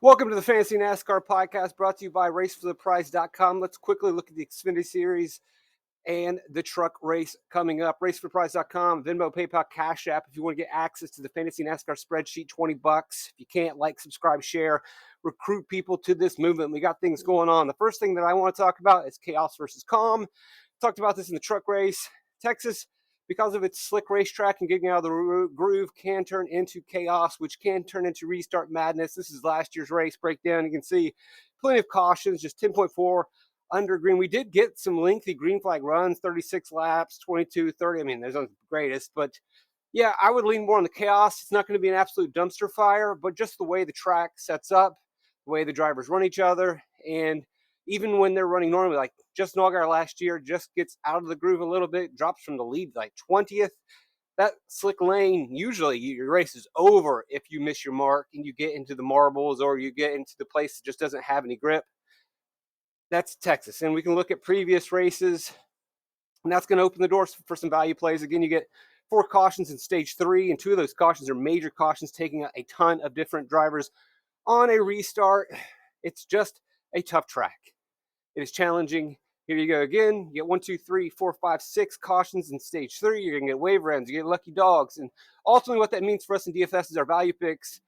Welcome to the Fantasy NASCAR podcast brought to you by RaceForThePrize.com. Let's quickly look at the Xfinity Series and the truck race coming up. RaceForThePrize.com, Venmo, PayPal, Cash App. If you want to get access to the Fantasy NASCAR spreadsheet, $20. If you can't, like, subscribe, share, recruit people to this movement. We got things going on. The first thing that I want to talk about is chaos versus calm. Talked about this in the truck race. Texas, because of its slick racetrack and getting out of the groove, can turn into chaos, which can turn into restart madness. This is last year's race breakdown. You can see plenty of cautions, just 10.4 under green. We did get some lengthy green flag runs, 36 laps, 22, 30. I mean, those aren't the greatest, but yeah, I would lean more on the chaos. It's not going to be an absolute dumpster fire, but just the way the track sets up, the way the drivers run each other, and even when they're running normally, like Justin Allgaier last year just gets out of the groove a little bit, drops from the lead like 20th. That slick lane, usually your race is over if you miss your mark and you get into the marbles or you get into the place that just doesn't have any grip. That's Texas. And we can look at previous races, and that's going to open the doors for some value plays. Again, you get 4 cautions in stage 3, and 2 of those cautions are major cautions, taking a ton of different drivers on a restart. It's just a tough track. It is challenging. Here you go again. You get 1, 2, 3, 4, 5, 6 cautions in stage 3. You're going to get wave runs. You get lucky dogs. And ultimately what that means for us in DFS is our value picks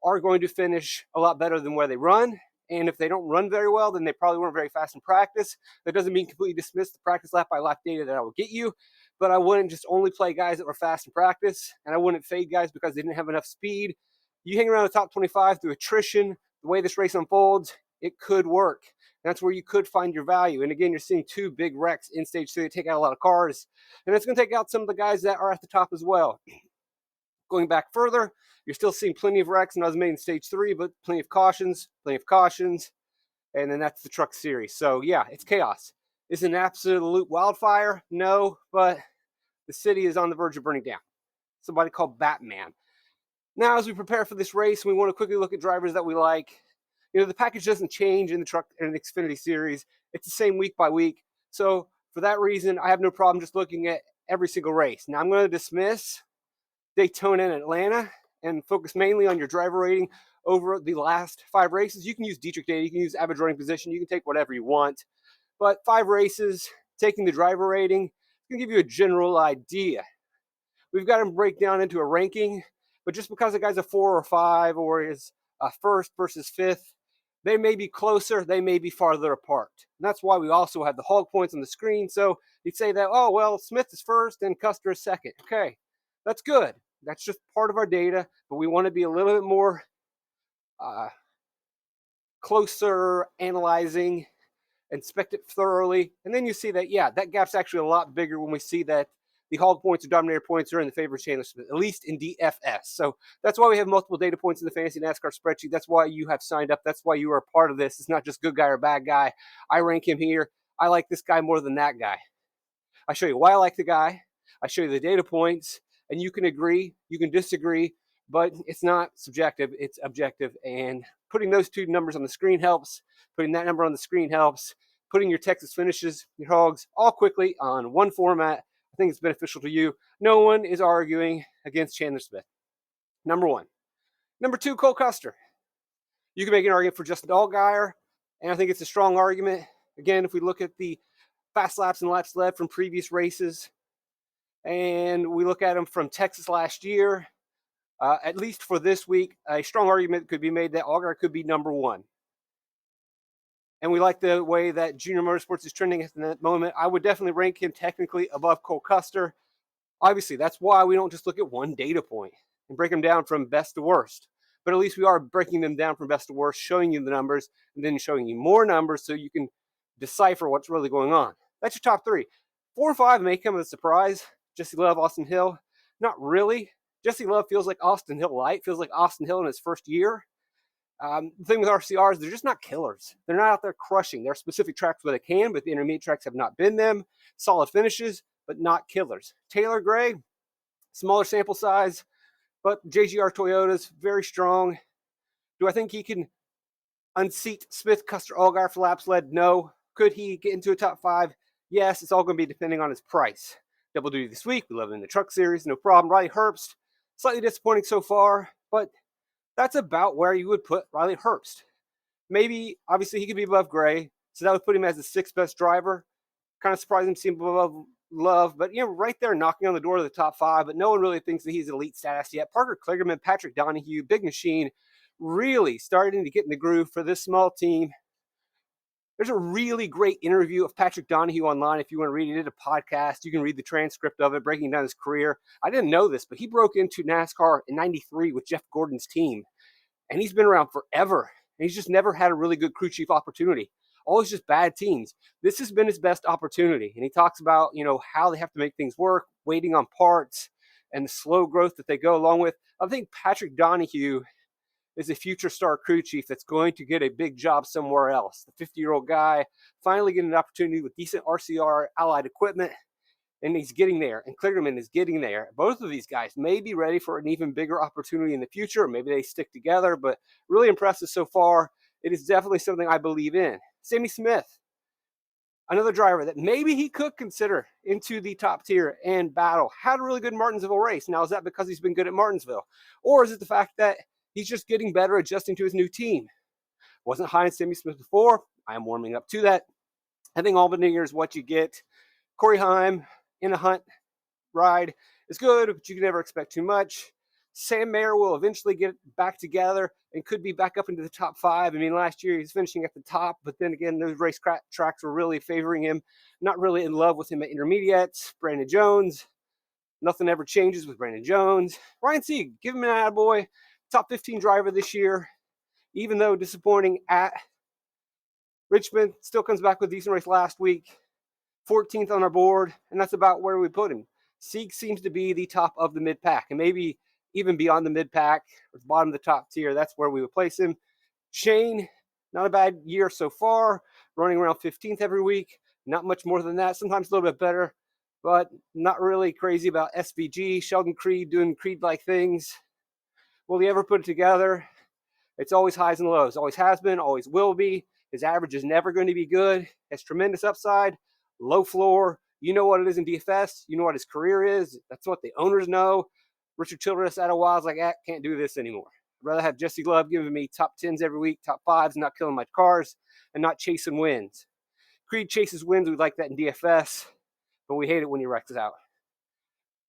are going to finish a lot better than where they run. And if they don't run very well, then they probably weren't very fast in practice. That doesn't mean completely dismiss the practice lap by lap data that I will get you. But I wouldn't just only play guys that were fast in practice. And I wouldn't fade guys because they didn't have enough speed. You hang around the top 25 through attrition. The way this race unfolds, it could work. That's where you could find your value. And again, you're seeing 2 big wrecks in stage 3 that take out a lot of cars. And it's going to take out some of the guys that are at the top as well. Going back further, you're still seeing plenty of wrecks, not as many in stage 3, but plenty of cautions. And then that's the truck series. So yeah, it's chaos. Is it an absolute wildfire? No, but the city is on the verge of burning down. Somebody called Batman. Now, as we prepare for this race, we want to quickly look at drivers that we like. You know, the package doesn't change in the truck and the Xfinity series. It's the same week by week. So for that reason, I have no problem just looking at every single race. Now, I'm going to dismiss Daytona and Atlanta and focus mainly on your driver rating over the last 5 races. You can use Dietrich data. You can use average running position. You can take whatever you want. But 5 races, taking the driver rating, can give you a general idea. We've got them break down into a ranking. But just because a guy's a 4 or 5 or is a first versus 5th, they may be closer, they may be farther apart. And that's why we also have the hog points on the screen. So you'd say that, oh, well, Smith is first and Custer is second. Okay, that's good. That's just part of our data, but we want to be a little bit more closer analyzing, inspect it thoroughly. And then you see that, yeah, that gap's actually a lot bigger when we see that the hog points or dominator points are in the favor of Chandler Smith, at least in DFS. So that's why we have multiple data points in the Fantasy NASCAR spreadsheet. That's why you have signed up. That's why you are a part of this. It's not just good guy or bad guy. I rank him here. I like this guy more than that guy. I show you why I like the guy. I show you the data points, and you can agree, you can disagree, but it's not subjective, it's objective. And putting those 2 numbers on the screen helps. Putting that number on the screen helps. Putting your Texas finishes, your hogs, all quickly on one format, I think it's beneficial to you. No one is arguing against Chandler Smith. Number 1. Number 2, Cole Custer. You can make an argument for Justin Allgaier, and I think it's a strong argument. Again, if we look at the fast laps and laps led from previous races, and we look at them from Texas last year, at least for this week, a strong argument could be made that Allgaier could be number 1. And we like the way that Junior Motorsports is trending at the moment. I would definitely rank him technically above Cole Custer. Obviously, that's why we don't just look at one data point and break them down from best to worst. But at least we are breaking them down from best to worst, showing you the numbers, and then showing you more numbers so you can decipher what's really going on. That's your top 3. 4 or 5 may come as a surprise. Jesse Love, Austin Hill. Not really. Jesse Love feels like Austin Hill light, feels like Austin Hill in his first year. The thing with RCRs, they're just not killers. They're not out there crushing. There are specific tracks where they can, but the intermediate tracks have not been them. Solid finishes, but not killers. Taylor Gray, smaller sample size, but JGR Toyota's very strong. Do I think he can unseat Smith, Custer, Allgaier for laps led? No. Could he get into a top 5? Yes, it's all going to be depending on his price. Double duty this week. We love him in the truck series, no problem. Riley Herbst, slightly disappointing so far, but that's about where you would put Riley Herbst. maybe, obviously, he could be above Gray, so that would put him as the 6th best driver. Kind of surprised him to see him above Love, but right there knocking on the door of the top 5, but no one really thinks that he's elite status yet. Parker Kligerman, Patrick Donahue, big machine, really starting to get in the groove for this small team. There's a really great interview of Patrick Donahue online if you want to read it. He did a podcast. You can read the transcript of it, breaking down his career. I didn't know this, but he broke into NASCAR in '93 with Jeff Gordon's team, and he's been around forever, and he's just never had a really good crew chief opportunity. Always just bad teams. This has been his best opportunity, and he talks about how they have to make things work, waiting on parts, and the slow growth that they go along with. I think Patrick Donahue is a future star crew chief that's going to get a big job somewhere else. The 50-year-old guy finally getting an opportunity with decent RCR allied equipment, and he's getting there, and Kligerman is getting there. Both of these guys may be ready for an even bigger opportunity in the future. Maybe they stick together, but really impressive so far. It is definitely something I believe in. Sammy Smith, another driver that maybe he could consider into the top tier and battle. Had a really good Martinsville race. Now, is that because he's been good at Martinsville? Or is it the fact that he's just getting better adjusting to his new team? Wasn't high on Sammy Smith before. I am warming up to that. I think Albany is what you get. Corey Heim in a Hunt ride is good, but you can never expect too much. Sam Mayer will eventually get back together and could be back up into the top 5. I mean, last year he's finishing at the top, but then again, those race tracks were really favoring him. Not really in love with him at intermediates. Brandon Jones, nothing ever changes with Brandon Jones. Ryan Sieg, give him an attaboy. Top 15 driver this year, even though disappointing at Richmond, still comes back with a decent race last week. 14th on our board, and that's about where we put him. Sieg seems to be the top of the mid-pack, and maybe even beyond the mid-pack, or the bottom of the top tier. That's where we would place him. Shane, not a bad year so far, running around 15th every week. Not much more than that, sometimes a little bit better, but not really crazy about SVG. Sheldon Creed doing Creed-like things. Will he ever put it together? It's always highs and lows. Always has been, always will be. His average is never going to be good. Has tremendous upside, low floor. You know what it is in DFS. You know what his career is. That's what the owners know. Richard Childress at a while is like, can't do this anymore. I'd rather have Jesse Love giving me top 10s every week, top 5s, not killing my cars, and not chasing wins. Creed chases wins. We like that in DFS, but we hate it when he wrecks out.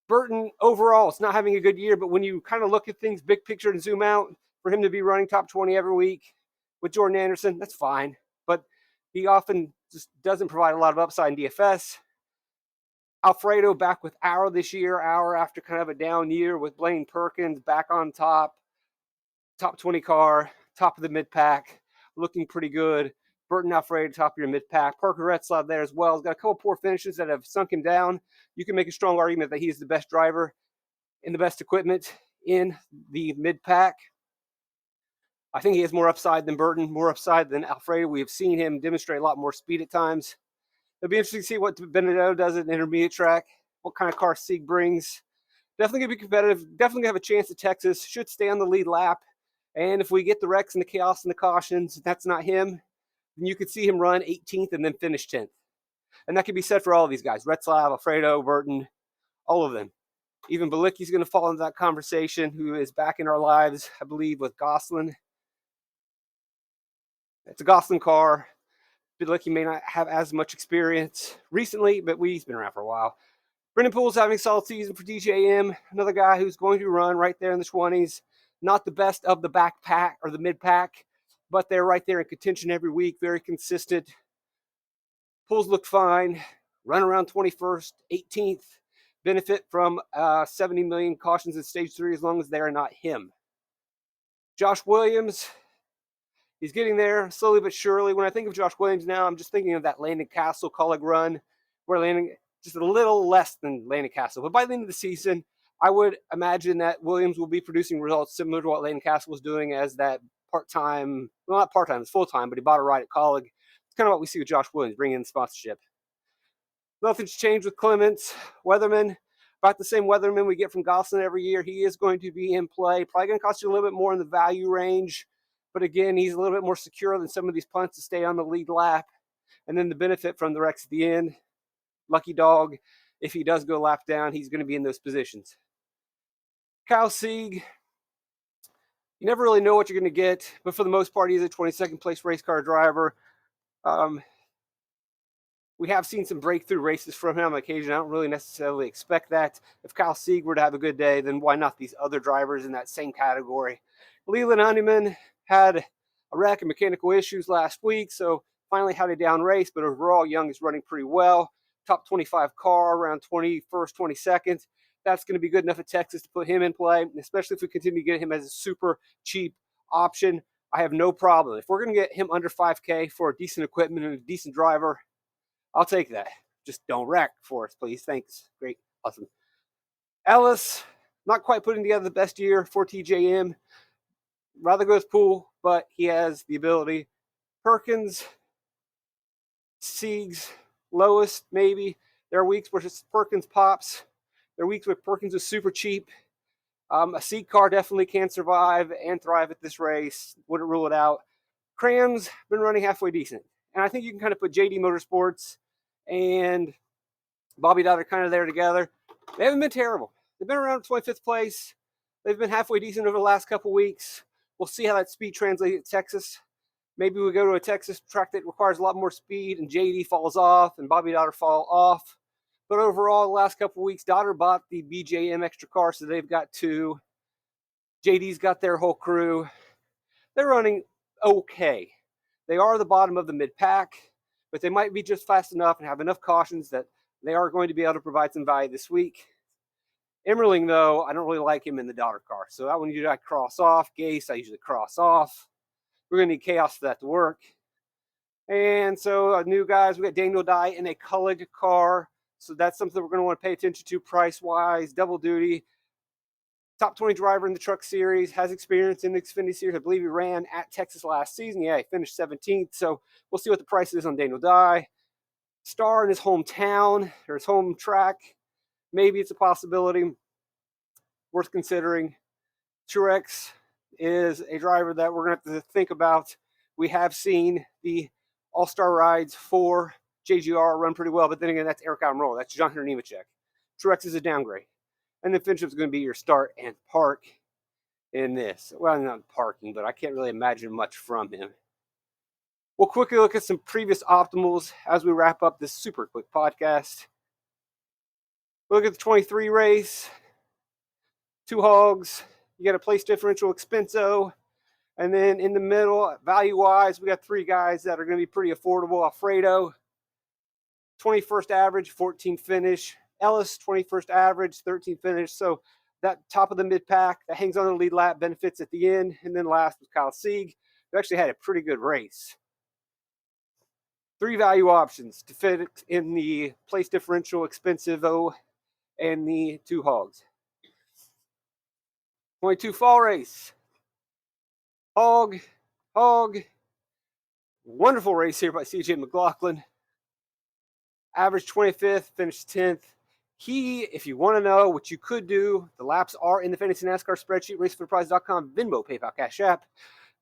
Burton, overall, it's not having a good year, but when you kind of look at things big picture and zoom out, for him to be running top 20 every week with Jordan Anderson, that's fine. But he often just doesn't provide a lot of upside in DFS. Alfredo back with Arrow this year, Arrow after kind of a down year with Blaine Perkins back on top 20 car, top of the mid-pack, looking pretty good. Burton Alfredo, top of your mid-pack. Parker Retzlaff there as well. He's got a couple poor finishes that have sunk him down. You can make a strong argument that he's the best driver in the best equipment in the mid-pack. I think he has more upside than Burton, more upside than Alfredo. We have seen him demonstrate a lot more speed at times. It'll be interesting to see what Benedetto does at an intermediate track, what kind of car Sieg brings. Definitely going to be competitive. Definitely going to have a chance at Texas. Should stay on the lead lap. And if we get the wrecks and the chaos and the cautions, that's not him, then you could see him run 18th and then finish 10th. And that could be said for all of these guys. Retzlaff, Alfredo, Burton, all of them. Even Balicki's going to fall into that conversation, who is back in our lives, I believe, with Gosselin. It's a Gosselin car. Balicki may not have as much experience recently, but he's been around for a while. Brendan Poole's having a solid season for DJM. Another guy who's going to run right there in the 20s. Not the best of the back pack or the mid pack, but they're right there in contention every week. Very consistent. Poole's looked fine. Run around 21st, 18th. Benefit from 70 million cautions in stage 3 as long as they are not him. Josh Williams, he's getting there slowly but surely. When I think of Josh Williams now, I'm just thinking of that Landon Castle colleague run where Landon just a little less than Landon Castle. But by the end of the season, I would imagine that Williams will be producing results similar to what Landon Castle was doing as that part-time, well, not part-time, it's full-time, but he bought a ride at Colleague. It's kind of what we see with Josh Williams, bringing in sponsorship. Nothing's changed with Clements. Weatherman, about the same Weatherman we get from Gosselin every year. He is going to be in play. Probably going to cost you a little bit more in the value range. But again, he's a little bit more secure than some of these punts to stay on the lead lap. And then the benefit from the wrecks at the end. Lucky dog, if he does go lap down, he's going to be in those positions. Kyle Sieg, You never really know what you're going to get, but for the most part, he's a 22nd place race car driver. We have seen some breakthrough races from him on occasion. I don't really necessarily expect that. If Kyle Sieg were to have a good day, then why not these other drivers in that same category? Leland Honeyman had a wreck and mechanical issues last week, so finally had a down race, but overall, Young is running pretty well. Top 25 car, around 21st, 22nd. That's going to be good enough at Texas to put him in play, especially if we continue to get him as a super cheap option. I have no problem. If we're going to get him under 5K for decent equipment and a decent driver, I'll take that. Just don't wreck for us, please. Thanks. Great. Awesome. Ellis, not quite putting together the best year for TJM. Rather go with Poole, but he has the ability. Perkins, Siegs, lowest, maybe. There are weeks where Perkins pops. There are weeks where Perkins is super cheap. A Sieg car definitely can survive and thrive at this race. Wouldn't rule it out. Cram's been running halfway decent. And I think you can kind of put JD Motorsports and Bobby Dodd are kind of there together. They haven't been terrible. They've been around 25th place. They've been halfway decent over the last couple weeks. We'll see how that speed translates at Texas. Maybe we go to a Texas track that requires a lot more speed and JD falls off and Bobby Dodd fall off. But overall, the last couple weeks, Dodder bought the BJM extra car, so they've got two. JD's got their whole crew. They're running okay. They are the bottom of the mid-pack, but they might be just fast enough and have enough cautions that they are going to be able to provide some value this week. Emmerling, though, I don't really like him in the Dodder car, so that one usually I cross off. Gase, I usually cross off. We're going to need chaos for that to work. And so new guys, we got Daniel Dye in a Cullig car. So that's something we're going to want to pay attention to price-wise. Double duty. Top 20 driver in the truck series. Has experience in the Xfinity series. I believe he ran at Texas last season. Yeah, he finished 17th. So we'll see what the price is on Daniel Dye. Star in his hometown or his home track. Maybe it's a possibility. Worth considering. Truex is a driver that we're going to have to think about. We have seen the all-star rides for JGR run pretty well, but then again, that's Eric Almirola. That's John Hunter Nemechek. Truex is a downgrade. And then Finchup's going to be your start and park in this. Well, not parking, but I can't really imagine much from him. We'll quickly look at some previous optimals as we wrap up this super quick podcast. Look at the 23 race. Two hogs. You got a place differential expenso. And then in the middle, value-wise, we got three guys that are going to be pretty affordable. Alfredo, 21st average, 14th finish. Ellis, 21st average, 13th finish. So that top of the mid-pack that hangs on the lead lap benefits at the end. And then last was Kyle Sieg, who actually had a pretty good race. Three value options to fit in the place differential expensivo and the two hogs. 22 fall race. Hog. Wonderful race here by CJ McLaughlin. Average 25th, finished 10th. He, if you want to know what you could do, the laps are in the Fantasy NASCAR spreadsheet, racefortheprize.com, Venmo, PayPal, Cash App.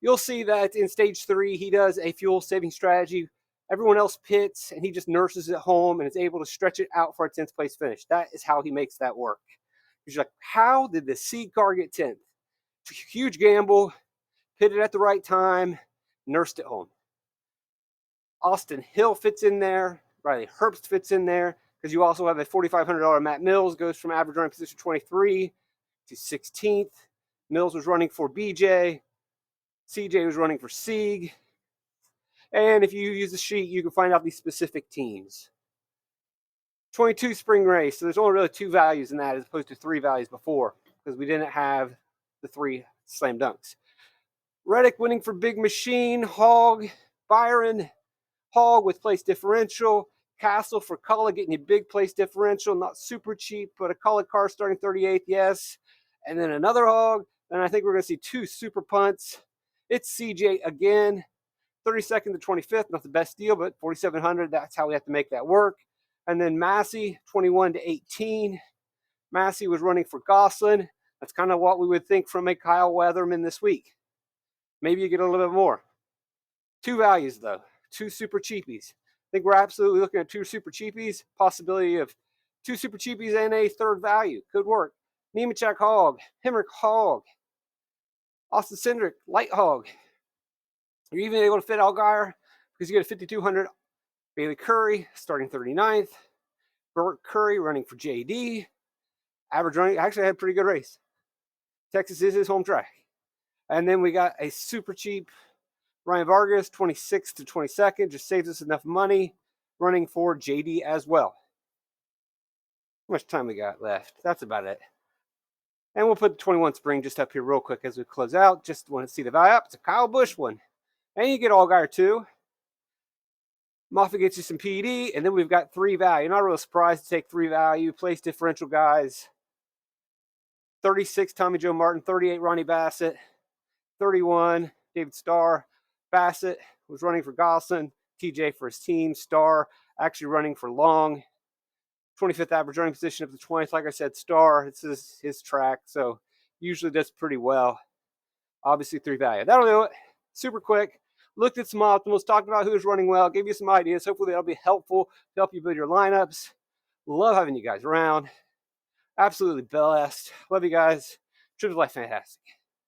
You'll see that in stage 3, he does a fuel saving strategy. Everyone else pits, and he just nurses it home and is able to stretch it out for a 10th place finish. That is how he makes that work. He's like, how did the Sieg car get 10th? It's a huge gamble. Pitted at the right time, nursed it home. Austin Hill fits in there. Riley Herbst fits in there because you also have a $4,500 Matt Mills, goes from average running position 23 to 16th. Mills was running for BJ. CJ was running for Sieg. And if you use the sheet, you can find out these specific teams. 22 spring race. So there's only really two values in that as opposed to three values before because we didn't have the three slam dunks. Reddick winning for Big Machine. Hog. Byron. Hog with place differential. Castle for Cullen getting a big place differential. Not super cheap, but a Cullen car starting 38th, yes. And then another hog. And I think we're going to see two super punts. It's CJ again. 32nd to 25th. Not the best deal, but 4,700. That's how we have to make that work. And then Massey, 21 to 18. Massey was running for Gosselin. That's kind of what we would think from a Kyle Weatherman this week. Maybe you get a little bit more. Two values, though. Two super cheapies. I think we're absolutely looking at two super cheapies. Possibility of two super cheapies and a third value. Could work. Nemechek Hog. Hemrick Hog. Austin Cindric, Light Hog. You're even able to fit Allgaier because you get a 5,200. Bailey Curry starting 39th. Burt Curry running for JD. Average running, actually had a pretty good race. Texas is his home track. And then we got a super cheap Ryan Vargas, 26th to 22nd. Just saves us enough money running for JD as well. How much time we got left? That's about it. And we'll put the 21 Spring just up here real quick as we close out. Just want to see the value up. It's a Kyle Busch one. And you get Allgaier too. Moffitt gets you some PD, and then we've got 3 value. Not really surprised to take 3 value. Place differential guys. 36, Tommy Joe Martin. 38, Ronnie Bassett. 31, David Starr. Bassett was running for Gosselin. TJ for his team. Starr actually running for Long. 25th average running position up to 20th. Like I said, Starr, it's his track, so usually does pretty well. Obviously, 3 value. That'll do it. Super quick. Looked at some optimals, talked about who's running well, gave you some ideas. Hopefully that'll be helpful to help you build your lineups. Love having you guys around. Absolutely blessed. Love you guys. Trip is life fantastic.